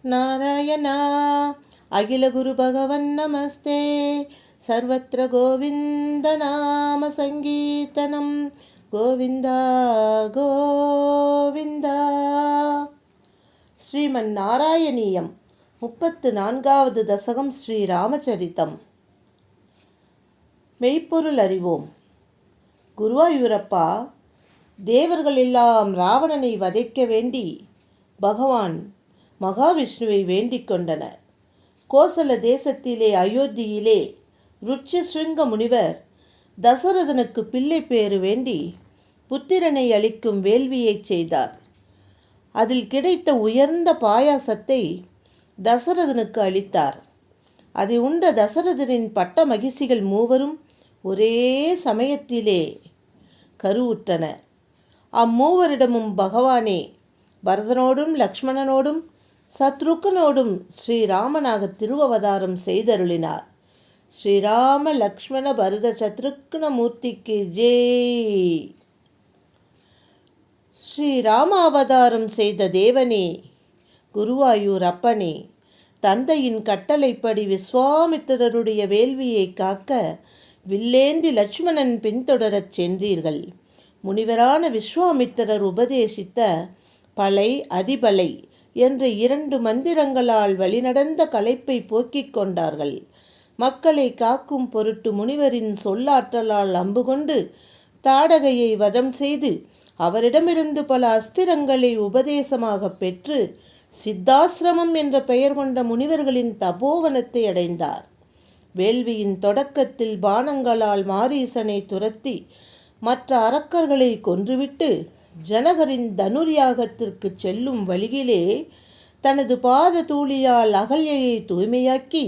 நாராயணா அகில குரு பகவன் நமஸ்தே. சர்வத்ர கோவிந்த நாம சங்கீர்த்தனம். கோவிந்தா கோவிந்தா. ஸ்ரீமன் நாராயணீயம் 34வது தசகம். ஸ்ரீ ராமச்சரிதம். மெய்ப்பொருள் அறிவோம். குருவாயூரப்பா, தேவர்கள் எல்லாம் ராவணனை வதைக்க வேண்டி பகவான் மகாவிஷ்ணுவை வேண்டிக் கொண்டனர். கோசல தேசத்திலே அயோத்தியிலே ருட்சசிருங்க முனிவர் தசரதனுக்கு பிள்ளை பேறு வேண்டி புத்திரனை அளிக்கும் வேள்வியைச் செய்தார். அதில் கிடைத்த உயர்ந்த பாயாசத்தை தசரதனுக்கு அளித்தார். அதை உண்ட தசரதனின் பட்ட மகிழ்ச்சிகள் மூவரும் ஒரே சமயத்திலே கருவுற்றனர். அம்மூவரிடமும் பகவானே பரதனோடும் லக்ஷ்மணனோடும் சத்ருக்கனோடும் ஸ்ரீராமனாக திருவவதாரம் செய்தருளினார். ஸ்ரீராம லக்ஷ்மண பரத சத்ருக்ன மூர்த்திக்கு ஜெய். ஸ்ரீராம அவதாரம் செய்த தேவனே, குருவாயூர் அப்பனே, தந்தையின் கட்டளைப்படி விஸ்வாமித்திரருடைய வேள்வியை காக்க வில்லேந்தி லட்சுமணன் பின்தொடரச் சென்றீர்கள். முனிவரான விஸ்வாமித்திரர் உபதேசித்த பலை அதிபலை என்ற 2 மந்திரங்களால் வழிநடந்த களைப்பை போக்கிக் கொண்டார்கள். மக்களை காக்கும் பொருட்டு முனிவரின் சொல்லாற்றலால் அம்பு கொண்டு தாடகையை வதம் செய்து அவரிடமிருந்து பல அஸ்திரங்களை உபதேசமாக பெற்று சித்தாசிரமம் என்ற பெயர் கொண்ட முனிவர்களின் தபோவனத்தை அடைந்தார். வேள்வியின் தொடக்கத்தில் பானங்களால் மாரீசனை துரத்தி மற்ற அரக்கர்களை கொன்றுவிட்டு ஜனகரின் தனுர்யாகத்திற்கு செல்லும் வழியிலே தனது பாத தூளியால் அகல்யையை தூய்மையாக்கி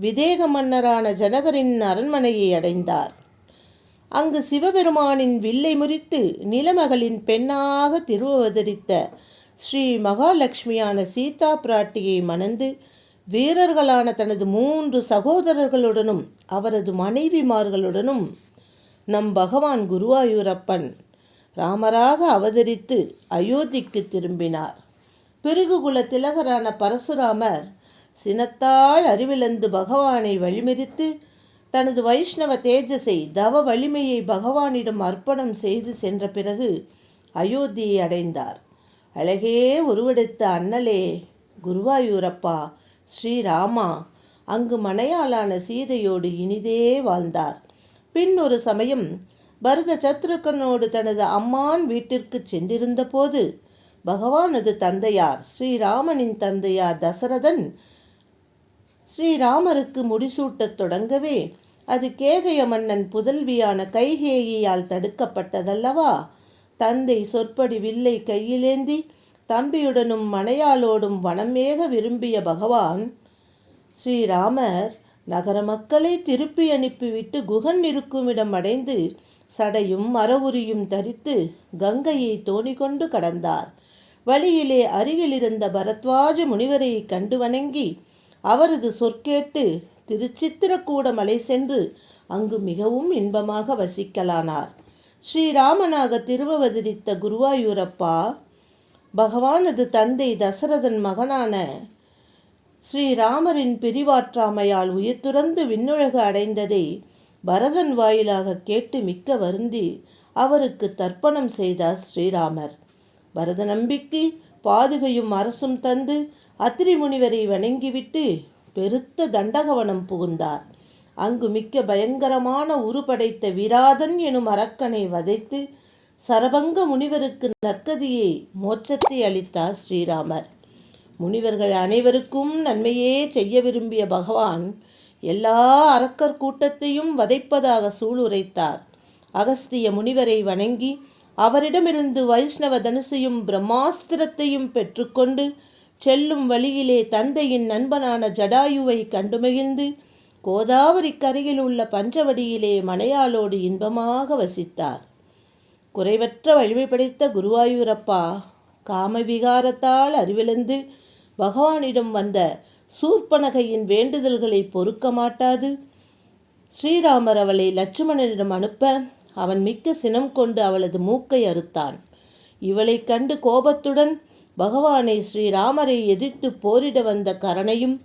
விதேக மன்னரான ஜனகரின் அரண்மனையை அடைந்தார். அங்கு சிவபெருமானின் வில்லை முறித்து நிலமகளின் பெண்ணாக திருவவதரித்த ஸ்ரீ மகாலட்சுமியான சீதா பிராட்டியை மணந்து வீரர்களான தனது 3 சகோதரர்களுடனும் அவரது மனைவிமார்களுடனும் நம் பகவான் குருவாயூரப்பன் ராமராக அவதரித்து அயோத்திக்கு திரும்பினார். பிருகுகுல திலகரான பரசுராமர் சினத்தால் அறிவிழந்து பகவானை வழிமறித்து தனது வைஷ்ணவ தேஜஸை தவ வலிமையை பகவானிடம் அர்ப்பணம் செய்து சென்ற பிறகு அயோத்தியை அடைந்தார். அழகே உருவெடுத்த அண்ணலே குருவாயூரப்பா ஸ்ரீராமா அங்கு மனையாளான சீதையோடு இனிதே வாழ்ந்தார். பின் ஒரு சமயம் பரத சத்ருக்கனோடு தனது அம்மான் வீட்டிற்கு சென்றிருந்த போது பகவானது தந்தையார் ஸ்ரீராமனின் தந்தையார் தசரதன் ஸ்ரீராமருக்கு முடிசூட்டத் தொடங்கவே அது கேகய மன்னன் புதல்வியான கைகேயியால் தடுக்கப்பட்டதல்லவா. தந்தை சொற்படி வில்லை கையிலேந்தி தம்பியுடனும் மனையாளோடும் வனமேக விரும்பிய பகவான் ஸ்ரீராமர் நகர மக்களை திருப்பி அனுப்பிவிட்டு குகன் இருக்குமிடம் அடைந்து சடையும் அறவுரியும் தரித்து கங்கையை தோணி கொண்டு கடந்தார். வழியிலே அருகிலிருந்த பரத்வாஜ முனிவரை கண்டு வணங்கி அவரது சொற்கேட்டு திருச்சித்திரக்கூட மலை சென்று அங்கு மிகவும் இன்பமாக வசிக்கலானார். ஸ்ரீராமனாக திருவவதரித்த குருவாயூரப்பா பகவானது தந்தை தசரதன் மகனான ஸ்ரீராமரின் பிரிவாற்றாமையால் உயிர் துறந்து விண்ணுலகு அடைந்ததை பரதன் வாயிலாக கேட்டு மிக்க வருந்தி அவருக்கு தர்ப்பணம் செய்தார் ஸ்ரீராமர். பரத நம்பிக்கை பாதுகையும் அரசும் தந்து அத்திரி முனிவரை வணங்கிவிட்டு பெருத்த தண்டகவனம் புகுந்தார். அங்கு மிக்க பயங்கரமான உருப்படைத்த விராதன் எனும் அரக்கனை வதைத்து சரபங்க முனிவருக்கு நற்கதியை மோட்சத்தை அளித்தார் ஸ்ரீராமர். முனிவர்கள் அனைவருக்கும் நன்மையே செய்ய விரும்பிய பகவான் எல்லா அரக்கர் கூட்டத்தையும் வதைப்பதாக சூளுரைத்தார். அகஸ்திய முனிவரை வணங்கி அவரிடமிருந்து வைஷ்ணவ தனுசையும் பிரம்மாஸ்திரத்தையும் பெற்றுக்கொண்டு செல்லும் வழியிலே தந்தையின் நண்பனான ஜடாயுவை கண்டுமகிழ்ந்து கோதாவரி கரையில் உள்ள பஞ்சவடியிலே மனையாளோடு இன்பமாக வசித்தார். குறைவற்ற வலிமை படைத்த குருவாயூரப்பா காமவிகாரத்தால் அறிவிழந்து பகவானிடம் வந்த சூர்பனகையின் வேண்டுதல்களை பொறுக்க மாட்டாது ஸ்ரீராமர் அவளை லட்சுமணனிடம் அனுப்ப அவன் மிக்க சினம் கொண்டு அவளது மூக்கை அறுத்தான். இவளை கண்டு கோபத்துடன் பகவானை ஸ்ரீராமரை எதிர்த்து போரிட வந்த கரணையும்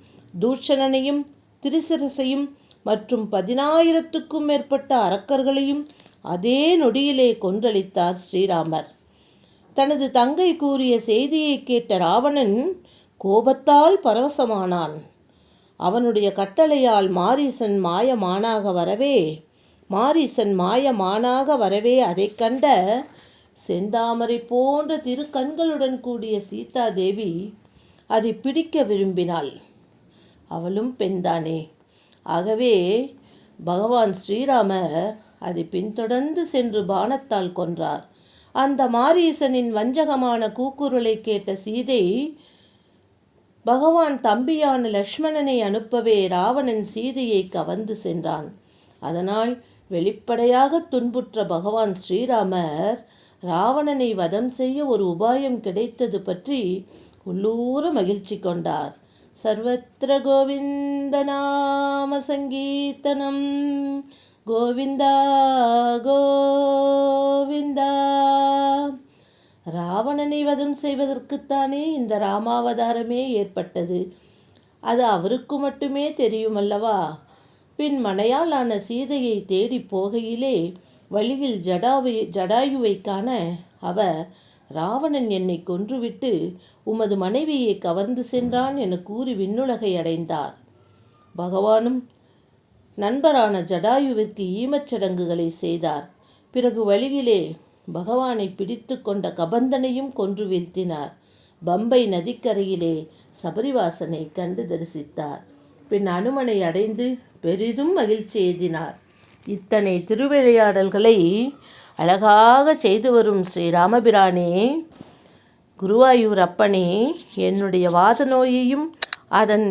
தூஷணனையும் திரிசரசையும் மற்றும் 10,000க்கும் மேற்பட்ட அரக்கர்களையும் அதே நொடியிலே கொன்றளித்தார் ஸ்ரீராமர். தனது தங்கை கூறிய செய்தியை கேட்ட ராவணன் கோபத்தால் பரவசமானான். அவனுடைய கட்டளையால் மாரீசன் மாயமானாக வரவே அதை கண்ட செந்தாமரை போன்ற திருக்கண்களுடன் கூடிய சீதா தேவி அதை பிடிக்க விரும்பினாள். அவளும் பெண்தானே. ஆகவே பகவான் ஸ்ரீராமர் அதை பின்தொடர்ந்து சென்று பாணத்தால் கொன்றார். அந்த மாரீசனின் வஞ்சகமான கூக்குரலை கேட்ட சீதை பகவான் தம்பியான லக்ஷ்மணனை அனுப்பவே ராவணன் சீதையை கவர்ந்து சென்றான். அதனால் வெளிப்படையாக துன்புற்ற பகவான் ஸ்ரீராமர் ராவணனை வதம் செய்ய ஒரு உபாயம் கிடைத்தது பற்றி உள்ளூர மகிழ்ச்சி கொண்டார். சர்வத்திர கோவிந்த நாம சங்கீர்த்தனம் கோவிந்தா கோவிந்தா. ராவணனை வதம் செய்வதற்குத்தானே இந்த ராமாவதாரமே ஏற்பட்டது. அது அவருக்கு மட்டுமே தெரியுமல்லவா? பின் மனையாலான சீதையை தேடி போகையிலே வழியில் ஜடாயுவை காண அவர், ராவணன் என்னை கொன்றுவிட்டு உமது மனைவியை கவர்ந்து சென்றான் என கூறி விண்ணுலகை அடைந்தார். பகவானும் நண்பரான ஜடாயுவிற்கு ஈமச்சடங்குகளை செய்தார். பிறகு வழியிலே பகவானை பிடித்து கொண்ட கபந்தனையும் கொன்று வீழ்த்தினார். பம்பை நதிக்கரையிலே சபரிவாசனை கண்டு தரிசித்தார். பின் அனுமனை அடைந்து பெரிதும் மகிழ்ச்சி எய்தினார். இத்தனை திருவிளையாடல்களை அழகாக செய்து வரும் ஸ்ரீராமபிரானே, குருவாயூர் அப்பனே, என்னுடைய வாத நோயையும் அதன்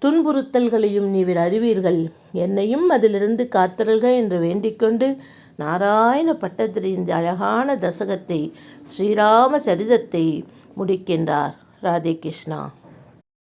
துன்புறுத்தல்களையும் நீர் அறிவீர்கள், என்னையும் அதிலிருந்து காத்தல்கள் என்று வேண்டிக்கொண்டு நாராயண பட்டத்திரி இந்த அழகான தசகத்தை ஸ்ரீராம சரிதத்தை முடிக்கின்றார். ராதே கிருஷ்ணா.